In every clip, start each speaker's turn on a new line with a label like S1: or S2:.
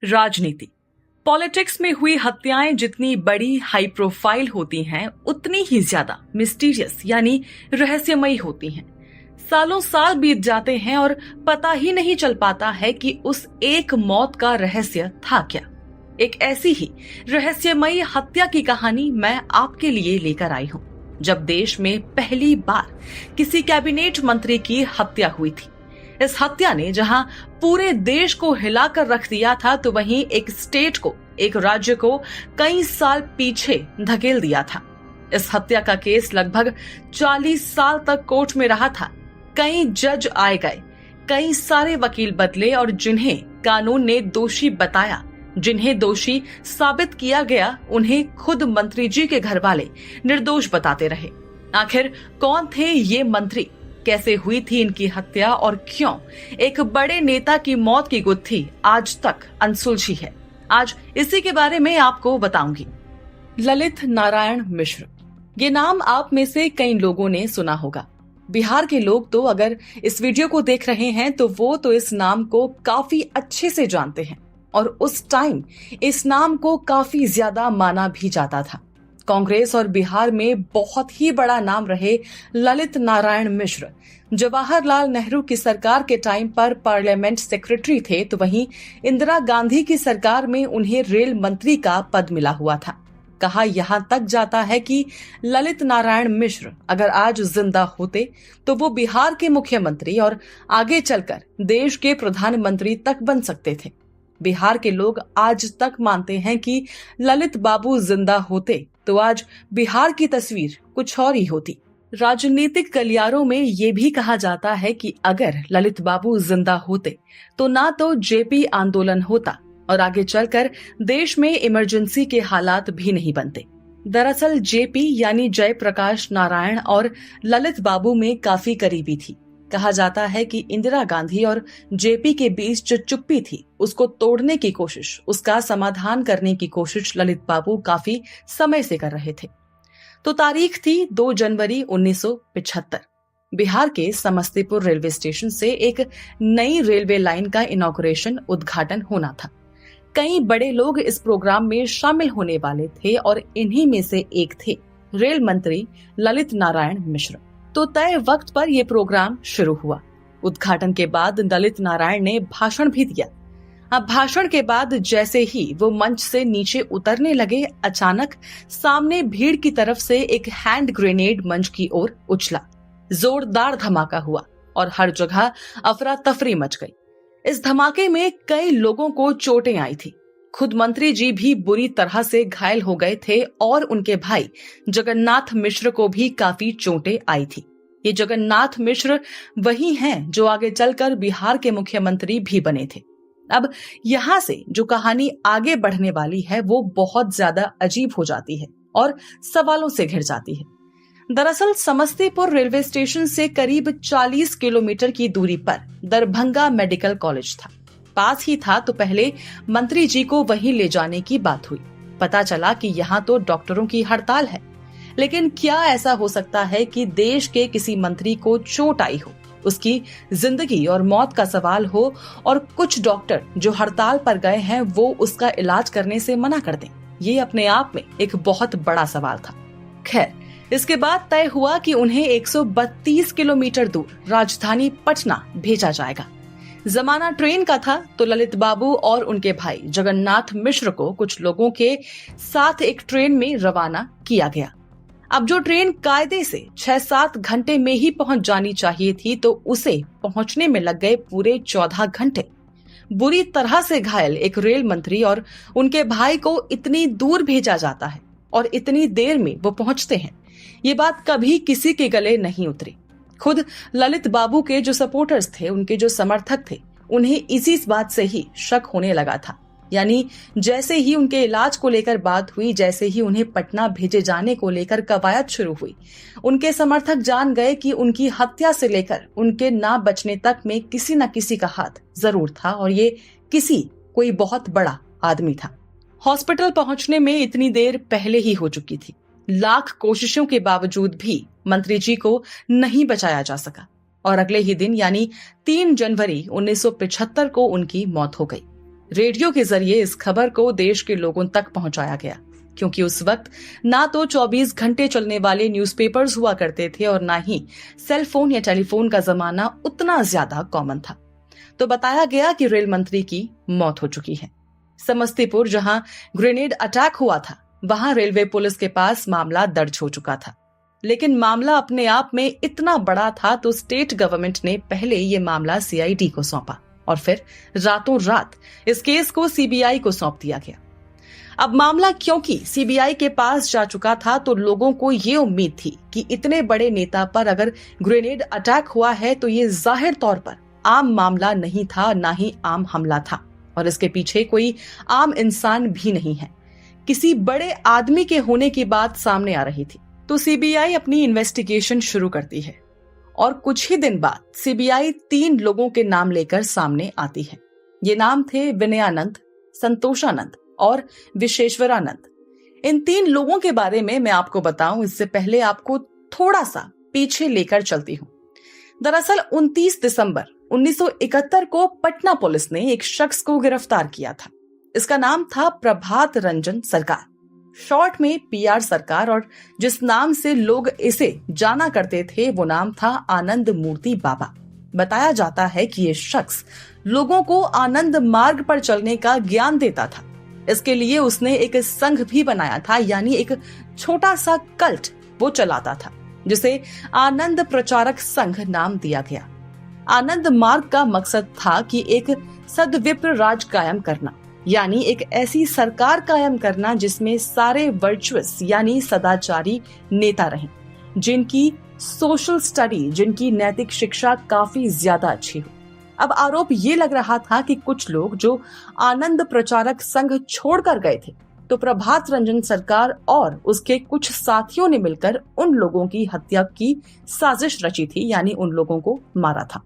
S1: राजनीति, पॉलिटिक्स में हुई हत्याएं जितनी बड़ी हाई प्रोफाइल होती हैं, उतनी ही ज्यादा मिस्टीरियस यानी रहस्यमयी होती हैं। सालों साल बीत जाते हैं और पता ही नहीं चल पाता है कि उस एक मौत का रहस्य था क्या। एक ऐसी ही रहस्यमयी हत्या की कहानी मैं आपके लिए लेकर आई हूँ, जब देश में पहली बार किसी कैबिनेट मंत्री की हत्या हुई थी। इस हत्या ने जहां पूरे देश को हिलाकर रख दिया था, तो वहीं एक स्टेट को, एक राज्य को कई साल पीछे धकेल दिया था। इस हत्या का केस लगभग 40 साल तक कोर्ट में रहा था। कई जज आए गए, कई सारे वकील बदले और जिन्हें कानून ने दोषी बताया, जिन्हें दोषी साबित किया गया, उन्हें खुद मंत्री जी के घर वाले निर्दोष बताते रहे। आखिर कौन थे ये मंत्री, कैसे हुई थी इनकी हत्या और क्यों एक बड़े नेता की मौत की गुत्थी आज तक अनसुलझी है, आज इसी के बारे में आपको बताऊंगी। ललित नारायण मिश्र, ये नाम आप में से कई लोगों ने सुना होगा। बिहार के लोग तो अगर इस वीडियो को देख रहे हैं तो वो तो इस नाम को काफी अच्छे से जानते हैं और उस टाइम इस नाम को काफी ज्यादा माना भी जाता था। कांग्रेस और बिहार में बहुत ही बड़ा नाम रहे ललित नारायण मिश्र। जवाहरलाल नेहरू की सरकार के टाइम पर पार्लियामेंट सेक्रेटरी थे, तो वहीं इंदिरा गांधी की सरकार में उन्हें रेल मंत्री का पद मिला हुआ था। कहा यहां तक जाता है कि ललित नारायण मिश्र अगर आज जिंदा होते तो वो बिहार के मुख्यमंत्री और आगे चलकर देश के प्रधानमंत्री तक बन सकते थे। बिहार के लोग आज तक मानते हैं कि ललित बाबू जिंदा होते तो आज बिहार की तस्वीर कुछ और ही होती। राजनीतिक गलियारों में ये भी कहा जाता है कि अगर ललित बाबू जिंदा होते तो ना तो जेपी आंदोलन होता और आगे चलकर देश में इमरजेंसी के हालात भी नहीं बनते। दरअसल जेपी यानी जयप्रकाश नारायण और ललित बाबू में काफी करीबी थी। कहा जाता है कि इंदिरा गांधी और जेपी के बीच जो चुप्पी थी, उसको तोड़ने की कोशिश, उसका समाधान करने की कोशिश ललित बाबू काफी समय से कर रहे थे। तो तारीख थी 2 जनवरी 1975। बिहार के समस्तीपुर रेलवे स्टेशन से एक नई रेलवे लाइन का इनॉग्रेशन, उद्घाटन होना था। कई बड़े लोग इस प्रोग्राम में शामिल होने वाले थे और इन्हीं में से एक थे रेल मंत्री ललित नारायण मिश्र। तो तय वक्त पर यह प्रोग्राम शुरू हुआ। उद्घाटन के बाद ललित नारायण ने भाषण भी दिया। अब भाषण के बाद जैसे ही वो मंच से नीचे उतरने लगे, अचानक सामने भीड़ की तरफ से एक हैंड ग्रेनेड मंच की ओर उछला। जोरदार धमाका हुआ और हर जगह अफरा तफरी मच गई। इस धमाके में कई लोगों को चोटें आई थी। खुद मंत्री जी भी बुरी तरह से घायल हो गए थे और उनके भाई जगन्नाथ मिश्र को भी काफी चोटें आई थी। ये जगन्नाथ मिश्र वही हैं जो आगे चलकर बिहार के मुख्यमंत्री भी बने थे। अब यहाँ से जो कहानी आगे बढ़ने वाली है वो बहुत ज्यादा अजीब हो जाती है और सवालों से घिर जाती है। दरअसल समस्तीपुर रेलवे स्टेशन से करीब 40 किलोमीटर की दूरी पर दरभंगा मेडिकल कॉलेज था। पास ही था तो पहले मंत्री जी को वहीं ले जाने की बात हुई। पता चला कि यहाँ तो डॉक्टरों की हड़ताल है, लेकिन क्या ऐसा हो सकता है कि देश के किसी मंत्री को चोट आई हो, उसकी जिंदगी और मौत का सवाल हो और कुछ डॉक्टर जो हड़ताल पर गए हैं वो उसका इलाज करने से मना कर दें। ये अपने आप में एक बहुत बड़ा सवाल था। खैर, इसके बाद तय हुआ कि उन्हें 132 किलोमीटर दूर राजधानी पटना भेजा जाएगा। जमाना ट्रेन का था, तो ललित बाबू और उनके भाई जगन्नाथ मिश्र को कुछ लोगों के साथ एक ट्रेन में रवाना किया गया। अब जो ट्रेन कायदे से 6-7 घंटे में ही पहुंच जानी चाहिए थी, तो उसे पहुंचने में लग गए पूरे 14 घंटे। बुरी तरह से घायल एक रेल मंत्री और उनके भाई को इतनी दूर भेजा जाता है और इतनी देर में वो पहुंचते हैं, ये बात कभी किसी के गले नहीं उतरी। खुद ललित बाबू के जो सपोर्टर्स थे, उनके जो समर्थक थे, उन्हें इसी बात से ही शक होने लगा था। यानी जैसे ही उनके इलाज को लेकर बात हुई, जैसे ही उन्हें पटना भेजे जाने को लेकर कवायद शुरू हुई, उनके समर्थक जान गए कि उनकी हत्या से लेकर उनके ना बचने तक में किसी न किसी का हाथ जरूर था और ये किसी कोई बहुत बड़ा आदमी था। हॉस्पिटल पहुंचने में इतनी देर पहले ही हो चुकी थी। लाख कोशिशों के बावजूद भी मंत्री जी को नहीं बचाया जा सका और अगले ही दिन यानी 3 जनवरी 1975 को उनकी मौत हो गई। रेडियो के जरिए इस खबर को देश के लोगों तक पहुंचाया गया, क्योंकि उस वक्त ना तो 24 घंटे चलने वाले न्यूज़पेपर्स हुआ करते थे और ना ही सेल फोन या टेलीफोन का जमाना उतना ज्यादा कॉमन था। तो बताया गया कि रेल मंत्री की मौत हो चुकी है। समस्तीपुर, जहां ग्रेनेड अटैक हुआ था, वहां रेलवे पुलिस के पास मामला दर्ज हो चुका था। लेकिन मामला अपने आप में इतना बड़ा था तो स्टेट गवर्नमेंट ने पहले ये मामला सीआईडी को सौंपा और फिर रातों रात इस केस को सीबीआई को सौंप दिया गया। अब मामला क्योंकि सीबीआई के पास जा चुका था तो लोगों को ये उम्मीद थी कि इतने बड़े नेता पर अगर ग्रेनेड अटैक हुआ है तो ये जाहिर तौर पर आम मामला नहीं था, ना ही आम हमला था, और इसके पीछे कोई आम इंसान भी नहीं है। किसी बड़े आदमी के होने की बात सामने आ रही थी। तो सीबीआई अपनी इन्वेस्टिगेशन शुरू करती है और कुछ ही दिन बाद सीबीआई 3 लोगों के नाम लेकर सामने आती है। ये नाम थे विनयानंद, संतोषानंद और विशेश्वरानंद। इन 3 लोगों के बारे में मैं आपको बताऊं इससे पहले आपको थोड़ा सा पीछे लेकर चलती हूं। दरअसल 29 दिसंबर 1971 को पटना पुलिस ने एक शख्स को गिरफ्तार किया था। इसका नाम था प्रभात रंजन सरकार, शॉर्ट में पीआर सरकार, और जिस नाम से लोग इसे जाना करते थे वो नाम था आनंद मूर्ति बाबा। बताया जाता है कि ये शख्स लोगों को आनंद मार्ग पर चलने का ज्ञान देता था। इसके लिए उसने एक संघ भी बनाया था, यानी एक छोटा सा कल्ट वो चलाता था, जिसे आनंद प्रचारक संघ नाम दिया गया। आनंद मार्ग का मकसद था कि एक सद्विप्र राज कायम करना, यानी एक ऐसी सरकार कायम करना जिसमें सारे वर्चुअस यानी सदाचारी नेता रहें, जिनकी सोशल स्टडी, जिनकी नैतिक शिक्षा काफी ज्यादा अच्छी हो। अब आरोप ये लग रहा था कि कुछ लोग जो आनंद प्रचारक संघ छोड़कर गए थे, तो प्रभात रंजन सरकार और उसके कुछ साथियों ने मिलकर उन लोगों की हत्या की साजिश रची थी, यानी उन लोगों को मारा था।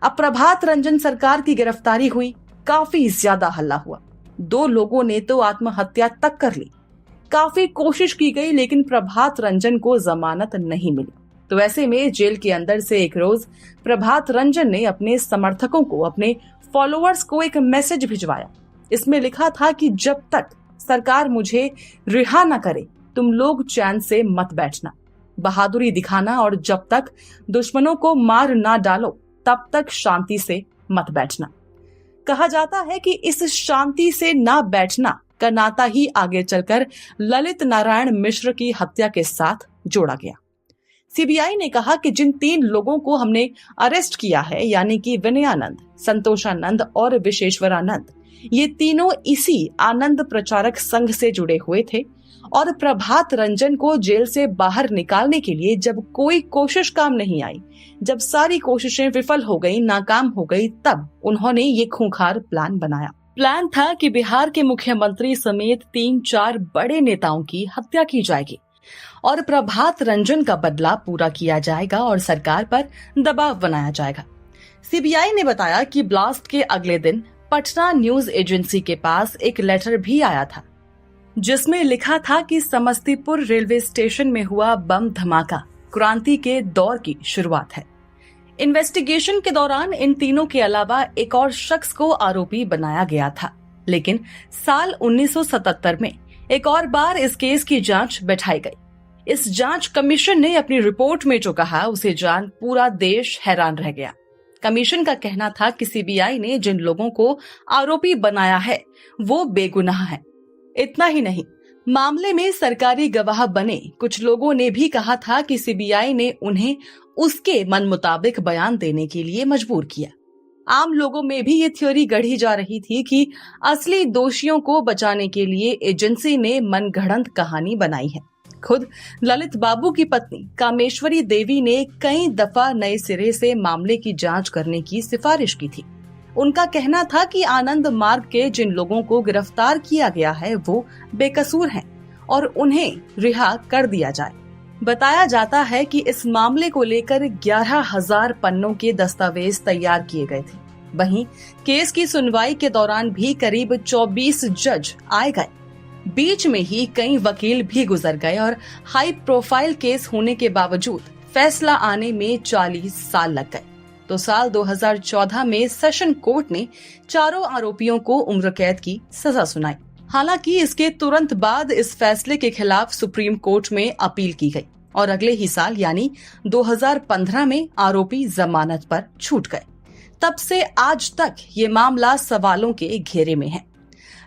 S1: अब प्रभात रंजन सरकार की गिरफ्तारी हुई, काफी ज्यादा हल्ला हुआ। 2 लोगों ने तो आत्महत्या तक कर ली। काफी कोशिश की गई लेकिन प्रभात रंजन को जमानत नहीं मिली। तो ऐसे में जेल के अंदर से एक रोज प्रभात रंजन ने अपने समर्थकों को, अपने फॉलोअर्स को एक मैसेज भिजवाया। इसमें लिखा था कि जब तक सरकार मुझे रिहा न करे तुम लोग चैन से मत बैठना, बहादुरी दिखाना, और जब तक दुश्मनों को मार ना डालो तब तक शांति से मत बैठना। कहा जाता है कि इस शांति से ना बैठना का नाता ही आगे चलकर ललित नारायण मिश्र की हत्या के साथ जोड़ा गया। सीबीआई ने कहा कि जिन 3 लोगों को हमने अरेस्ट किया है, यानी कि विनयानंद, संतोषानंद और विशेश्वरानंद, ये तीनों इसी आनंद प्रचारक संघ से जुड़े हुए थे और प्रभात रंजन को जेल से बाहर निकालने के लिए जब कोई कोशिश काम नहीं आई, जब सारी कोशिशें विफल हो गई, नाकाम हो गई, तब उन्होंने ये खूंखार प्लान बनाया। प्लान था कि बिहार के मुख्यमंत्री समेत 3-4 बड़े नेताओं की हत्या की जाएगी और प्रभात रंजन का बदला पूरा किया जाएगा और सरकार पर दबाव बनाया जाएगा। सीबीआई ने बताया कि ब्लास्ट के अगले दिन पटना न्यूज एजेंसी के पास एक लेटर भी आया था, जिसमें लिखा था कि समस्तीपुर रेलवे स्टेशन में हुआ बम धमाका क्रांति के दौर की शुरुआत है। इन्वेस्टिगेशन के दौरान इन तीनों के अलावा एक और शख्स को आरोपी बनाया गया था, लेकिन साल 1977 में एक और बार इस केस की जांच बैठाई गई। इस जांच कमीशन ने अपनी रिपोर्ट में जो कहा उसे जान पूरा देश हैरान रह गया। कमीशन का कहना था कि सीबीआई ने जिन लोगों को आरोपी बनाया है वो बेगुनाह है। इतना ही नहीं, मामले में सरकारी गवाह बने कुछ लोगों ने भी कहा था कि सीबीआई ने उन्हें उसके मन मुताबिक बयान देने के लिए मजबूर किया। आम लोगों में भी ये थ्योरी गढ़ी जा रही थी कि असली दोषियों को बचाने के लिए एजेंसी ने मनगढ़ंत कहानी बनाई है। खुद ललित बाबू की पत्नी कामेश्वरी देवी ने कई दफा नए सिरे से मामले की जांच करने की सिफारिश की थी। उनका कहना था कि आनंद मार्ग के जिन लोगों को गिरफ्तार किया गया है वो बेकसूर हैं और उन्हें रिहा कर दिया जाए। बताया जाता है कि इस मामले को लेकर 11,000 पन्नों के दस्तावेज तैयार किए गए थे। वहीं केस की सुनवाई के दौरान भी करीब 24 जज आए गए। बीच में ही कई वकील भी गुजर गए और हाई प्रोफाइल केस होने के बावजूद फैसला आने में 40 साल लग गए। तो साल 2014 में सेशन कोर्ट ने चारों आरोपियों को उम्र कैद की सजा सुनाई। हालांकि इसके तुरंत बाद इस फैसले के खिलाफ सुप्रीम कोर्ट में अपील की गई और अगले ही साल यानी 2015 में आरोपी जमानत पर छूट गए। तब से आज तक ये मामला सवालों के घेरे में है।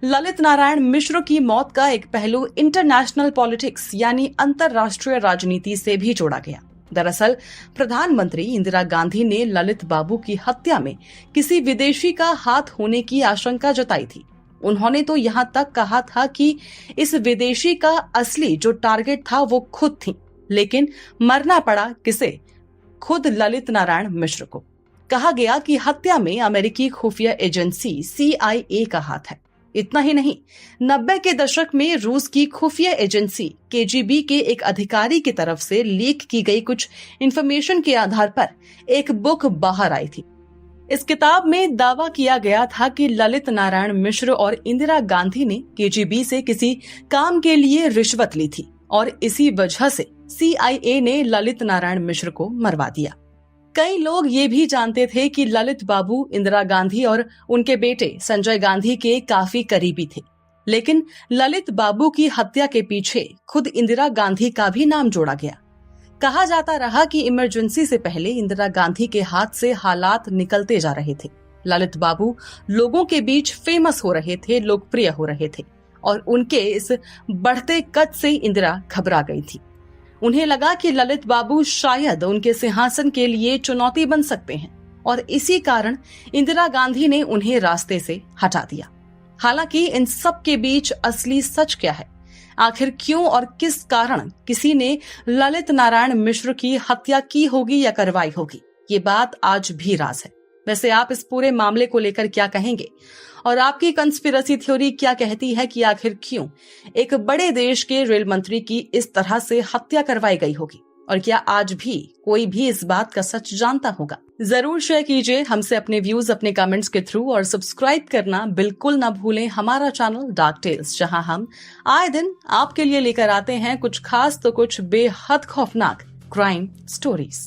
S1: ललित नारायण मिश्र की मौत का एक पहलू इंटरनेशनल पॉलिटिक्स यानी अंतर्राष्ट्रीय राजनीति से भी जोड़ा गया। दरअसल प्रधानमंत्री इंदिरा गांधी ने ललित बाबू की हत्या में किसी विदेशी का हाथ होने की आशंका जताई थी। उन्होंने तो यहां तक कहा था कि इस विदेशी का असली जो टारगेट था वो खुद थी, लेकिन मरना पड़ा किसे? खुद ललित नारायण मिश्र को। कहा गया कि हत्या में अमेरिकी खुफिया एजेंसी CIA का हाथ है। इतना ही नहीं, 90 के दशक में रूस की खुफिया एजेंसी KGB के एक अधिकारी की तरफ से लीक की गई कुछ इंफॉर्मेशन के आधार पर एक बुक बाहर आई थी। इस किताब में दावा किया गया था कि ललित नारायण मिश्र और इंदिरा गांधी ने KGB से किसी काम के लिए रिश्वत ली थी और इसी वजह से CIA ने ललित नारायण मिश्र को मरवा दिया। कई लोग ये भी जानते थे कि ललित बाबू इंदिरा गांधी और उनके बेटे संजय गांधी के काफी करीबी थे, लेकिन ललित बाबू की हत्या के पीछे खुद इंदिरा गांधी का भी नाम जोड़ा गया। कहा जाता रहा कि इमरजेंसी से पहले इंदिरा गांधी के हाथ से हालात निकलते जा रहे थे। ललित बाबू लोगों के बीच फेमस हो रहे थे, लोकप्रिय हो रहे थे और उनके इस बढ़ते कद से इंदिरा घबरा गई थी। उन्हें लगा कि ललित बाबू शायद उनके सिंहासन के लिए चुनौती बन सकते हैं और इसी कारण इंदिरा गांधी ने उन्हें रास्ते से हटा दिया। हालांकि इन सब के बीच असली सच क्या है? आखिर क्यों और किस कारण किसी ने ललित नारायण मिश्र की हत्या की होगी या करवाई होगी, ये बात आज भी राज है। वैसे आप इस पूरे मामले को लेकर क्या कहेंगे और आपकी कंस्पिरेसी थ्योरी क्या कहती है कि आखिर क्यों एक बड़े देश के रेल मंत्री की इस तरह से हत्या करवाई गई होगी और क्या आज भी कोई भी इस बात का सच जानता होगा? जरूर शेयर कीजिए हमसे अपने व्यूज अपने कमेंट्स के थ्रू और सब्सक्राइब करना बिल्कुल ना भूलें हमारा चैनल डार्क टेल्स, जहां हम आए दिन आपके लिए लेकर आते हैं कुछ खास तो कुछ बेहद खौफनाक क्राइम स्टोरीज।